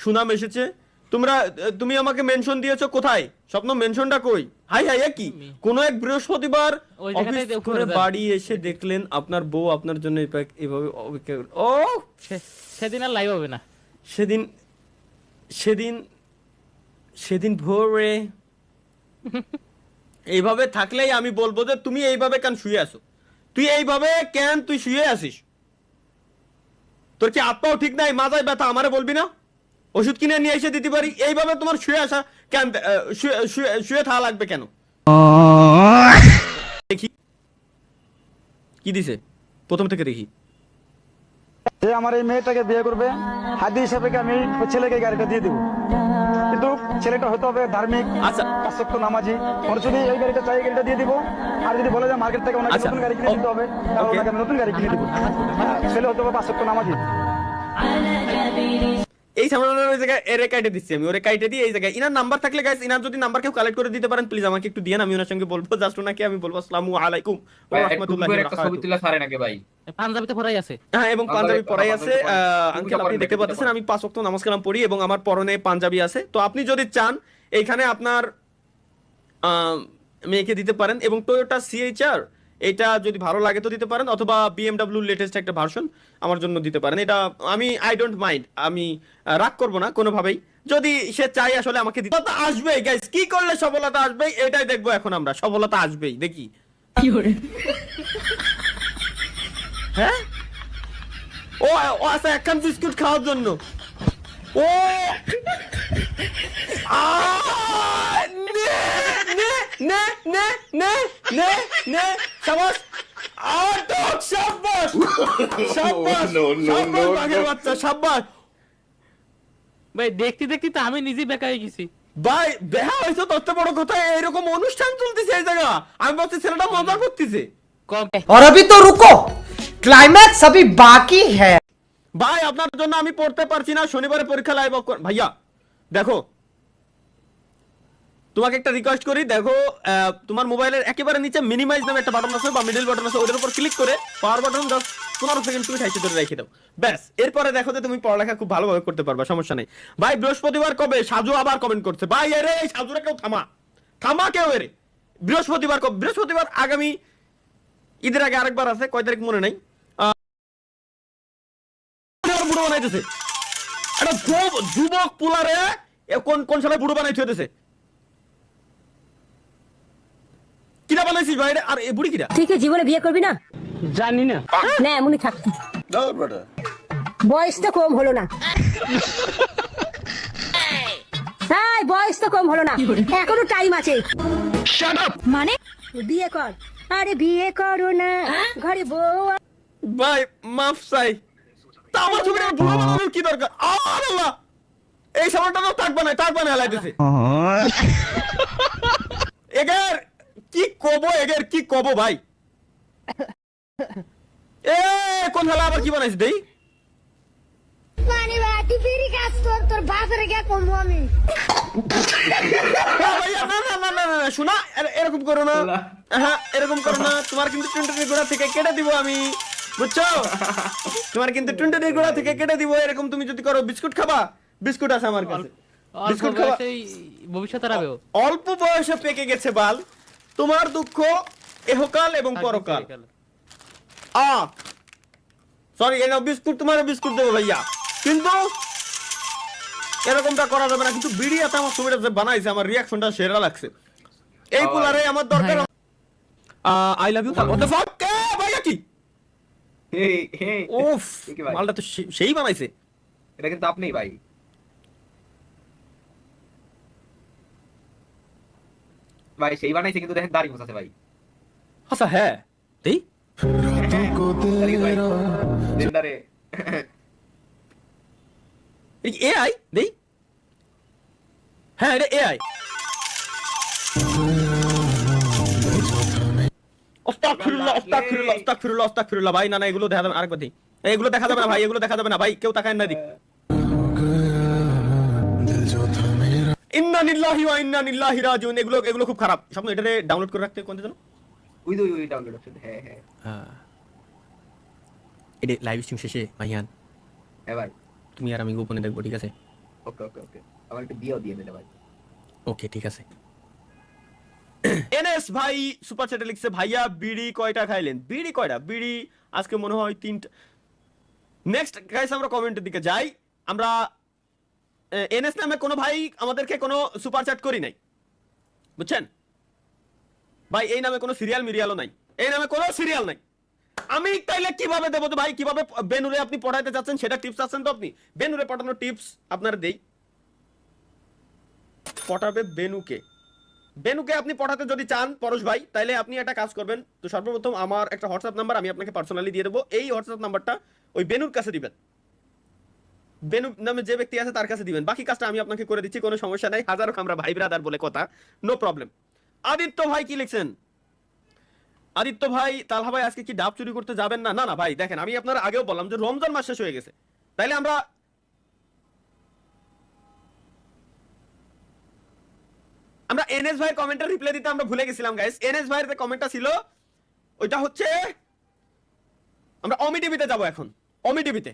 সুনাম এসেছে। তুমি আমাকে মেনশন দিয়েছো কোথায়? স্বপ্ন মেনশনটা কই? হাই হাই কি কোন এক বৃহস্পতিবার অফিস করে বাড়ি এসে দেখলেন আপনার বউ আপনার জন্য এভাবে অপেক্ষা ও সেদিন আর লাইভ হবে না। সেদিন সেদিন সেদিন ভোরে এইভাবে থাকলেই আমি বলবো যে তুমি এইভাবে কেন শুয়ে আছো? তুই শুয়ে আসিস? তোর কি আত্মাও ঠিক নাই, মাথায় ব্যথা, আমারে বলবি না? ওষুধ কিনে নিয়ে এসে দিতে পারি। এইভাবে তোমার শুয়ে আসা কেন? শুয়ে থাকা লাগবে কেন? দেখি কি দিছে প্রথম থেকে দেখি। যে আমার এই মেয়েটাকে বিয়ে করবে, হাদি হিসাবে আমি ছেলেকে গাড়িটা দিয়ে দেবো, কিন্তু ছেলেটা হতে হবে ধার্মিক, আচ্ছা পাঁচ ওয়াক্ত নামাজি। ওর যদি এই গাড়িটা চাই, এই গাড়িটা দিয়ে দিব। আর যদি বলে যে মার্কেট থেকে ওনাকে নতুন গাড়ি কিনে দিতে হবে, তাহলে ওনাকে আমি নতুন গাড়ি কিনে দিব। ছেলে হতে হবে পাঁচ ওয়াক্ত নামাজি। এই সামনের ওই জায়গায় এরে কাইটে দিচ্ছি আমি, ওরে কাইটে দিয়ে এই জায়গায় ইনার নাম্বার থাকলে গাইস, ইনার যদি নাম্বার কেউ কালেক্ট করে দিতে পারেন প্লিজ আমাকে একটু দিয়েন, আমি ওনার সঙ্গে বলবো। জাস্ট ওনাকে আমি বলবো আসসালামু আলাইকুম ওয়া রাহমাতুল্লাহি ওয়া একটা ছবি তুলে ছাড়ে নাকি ভাই? পাঞ্জাবিতে পড়াই আছে। হ্যাঁ, এবং পাঞ্জাবি পরাই আছে। আঙ্কেল আপনি দেখতে পাচ্ছেন আমি 5 ওয়াক্ত নামাজ কালাম পড়ি এবং আমার পরনে পাঞ্জাবি আছে। তো আপনি যদি চান এইখানে আপনার মেয়েকে দিতে পারেন, এবং টয়োটা সিএইচআর এটা যদি ভালো লাগে তো দিতে পারেন, অথবা বিএমডব্লিউ লেটেস্ট একটা ভার্সন আমার জন্য দিতে পারেন। এটা আই ডোন্ট মাইন্ড, আমি রাগ করব না কোনোভাবেই যদি সে চাই আসলে আমাকে দিতে। সফলতা আসবেই গাইস, কি করলে সফলতা আসবেই এটাই দেখবো এখন আমরা। সফলতা আসবেই, দেখি কি করে। হ্যাঁ ও আচ্ছা, একখান বিস্কুট খাওয়ার জন্য। ও ভাই দেখতে দেখতে তো আমি নিজে বেকার হয়ে গেছি ভাই। দেখা হয়েছে তত বড় কথা, এরকম অনুষ্ঠান চলতেছে এই জায়গা, আমি ভাবছি ছেলেটা মজা করতেছে। और अभी तो रुको, क्लाइमैक्स अभी बाकी है। ভাই আপনার জন্য আমি পড়তে পারছি না, শনিবারে পরীক্ষা লাইভ। ভাইয়া দেখো, তোমাকে একটা রিকোয়েস্ট করি, দেখো তোমার মোবাইলের একেবারে নিচে মিনিমাইজ নামে একটা বাটন আছে বা মিডল বাটন আছে, ওটার উপর ক্লিক করে পাওয়ার বাটন জাস্ট 15 সেকেন্ড তুমি সাইডে ধরে রেখে দাও, ব্যাস। এরপরে দেখো যে তুমি পড়ালেখা খুব ভালোভাবে করতে পারবা, সমস্যা নেই। ভাই বৃহস্পতিবার কবে? সাজু আবার কমেন্ট করছে। ভাই এরে এই সাজুরা কেউ থামা কেউ এরে। বৃহস্পতিবার কবে? বৃহস্পতিবার আগামী ঈদের আগে আরেকবার আছে, কয় তারিখ মনে নাই। বুড়ো বানাইতেছে একটা যুবক পুলারে, কোন সালে বুড়ো বানাই থুয়েছে। কিরা বানাইছিস ভাই? আর এ বুড়ি কিরা? তুই কি জীবনে বিয়ে করবি না? জানি না না এমনই থাকতি, বয়স তো কম হলো না। হ্যাঁ বয়স তো কম হলো না, এখনো টাইম আছে। মানে বিয়ে কর। আরে বিয়ে করো না, ঘরে বউ। ভাই মাফ চাই, তা আমার ছবিটা বুড়ো বানানোর কি দরকার? আল্লাহ, এই সময়টা তো টাক বানায় হালাইতেছে। এগের কি কব ভাই? এ কোন হালা আবার কি বানাইছে দেই? পানি বাটি ফিরি কাজ তোর বাজারে গিয়ে কমবো আমি। না শোনা, এরকম করো না। হ্যাঁ এরকম করো না, তোমার কিন্তু টুনটুনির গোড়া থেকে কেটে দিব আমি, বুঝছো? তোমার কিন্তু টুনটুনির গোড়া থেকে কেটে দিব এরকম তুমি যদি করো। বিস্কুট খাবা? বিস্কুট আছে আমার কাছে, বিস্কুট খাবা। ভবিষ্যতে রাবেও অল্প বয়সে পেকে গেছে বাল, তোমার দুঃখ এহকাল এবং পরকাল। সরি, এই বিস্কুট, তোমার বিস্কুট দেবো ভাইয়া, কিন্তু এরকমটা করা যাবে না। কিন্তু বিড়িয়াতে আমার ছবিটা যে বানাইছে আমার রিয়াকশনটা সেরা লাগছে। এই পোলারে আমার দরকার। I love you. What the fuck ভাইয়া কি? উফ, মালটা তো সেই বানাইছে। এটা কিন্তু আপনি ভাই। ভাই সেই বানাইছে, কিন্তু দেখেন দাড়ি মোছাছে ভাই। আচ্ছা হ্যাঁ দেই এআই দেই। হ্যাঁ এটা এআই। আস্তাগফিরুল্লাহ ভাই। না এগুলো দেখা যাবে, আরেকবার দিই। এগুলো দেখা যাবে না ভাই, এগুলো দেখা যাবে না ভাই, কেউ তাকায় না দিক। ইন্না লিল্লাহি ওয়া ইন্না ইলাইহি রাজিউন। এগুলো খুব খারাপ। স্বপ্ন এটারে ডাউনলোড করে রাখতে কোনটা জানো? ওই ডাউনলোড অপশন। হ্যাঁ এটা লাইভ স্ট্রিম শেষে ভাইয়ান হ্যাঁ ভাই, তুমি আর আমি গোপনে দেখবো, ঠিক আছে? ওকে ওকে ওকে আমার একটু বিয়েও দিয়ে দিলে ভাই। ওকে ঠিক আছে। এনএস ভাই সুপার চ্যাটে লিখছে ভাইয়া বিড়ি কয়টা খাইলেন? বিড়ি কয়টা? বিড়ি আজকে মনে হয় 3টা। নেক্সট গাইস আমরা কমেন্টের দিকে যাই। আমরা এনএস নামে কোনো ভাই আমাদেরকে কোনো সুপার চ্যাট করি নাই, বুঝছেন ভাই? এই নামে কোনো সিরিয়াল মিরিয়ালও নাই, এই নামে কোনো সিরিয়াল নাই। আমি তাইলে কিভাবে দেবো তো ভাই? কিভাবে বেনুরে আপনি পড়াইতে চাচ্ছেন সেটা টিপস আছেন তো আপনি? বেনুরে পড়ানোর টিপস আপনারা দেই। পটাবে বেনুকে, বেনুকে আপনি পড়াতে যদি চান পরশ ভাই, তাহলে আপনি একটা কাজ করবেন। তো সর্বপ্রথম আমার একটা হোয়াটসঅ্যাপ নাম্বার আমি আপনাকে পার্সোনালি দিয়ে দেবো। এই হোয়াটসঅ্যাপ নাম্বারটা ওই বেনুর কাছে দিবেন, বেনু নামে যে ব্যক্তি আছে তার কাছে দিবেন। বাকি কাজটা আমি আপনাকে করে দিচ্ছি, কোনো সমস্যা নাই। হাজারো আমরা ভাই ব্রাদার বলে কথা, নো প্রবলেম। আদিত্য ভাই কি লিখছেন? আদিত্য ভাই, তালহা ভাই আজকে কি ডাব চুরি করতে যাবেন না? না না ভাই, দেখেন আমি আপনার আগেও বললাম যে রমজান মাস শেষ হয়ে গেছে, তাইলে আমরা এনএস ভাইয়ের কমেন্টের রিপ্লাই দিতে আমরা ভুলে গেছিলাম গাইস। এনএস ভাইয়ের যে কমেন্টটা ছিল ওইটা হচ্ছে আমরা অমি টিভিতে যাবো এখন, অমি টিভিতে।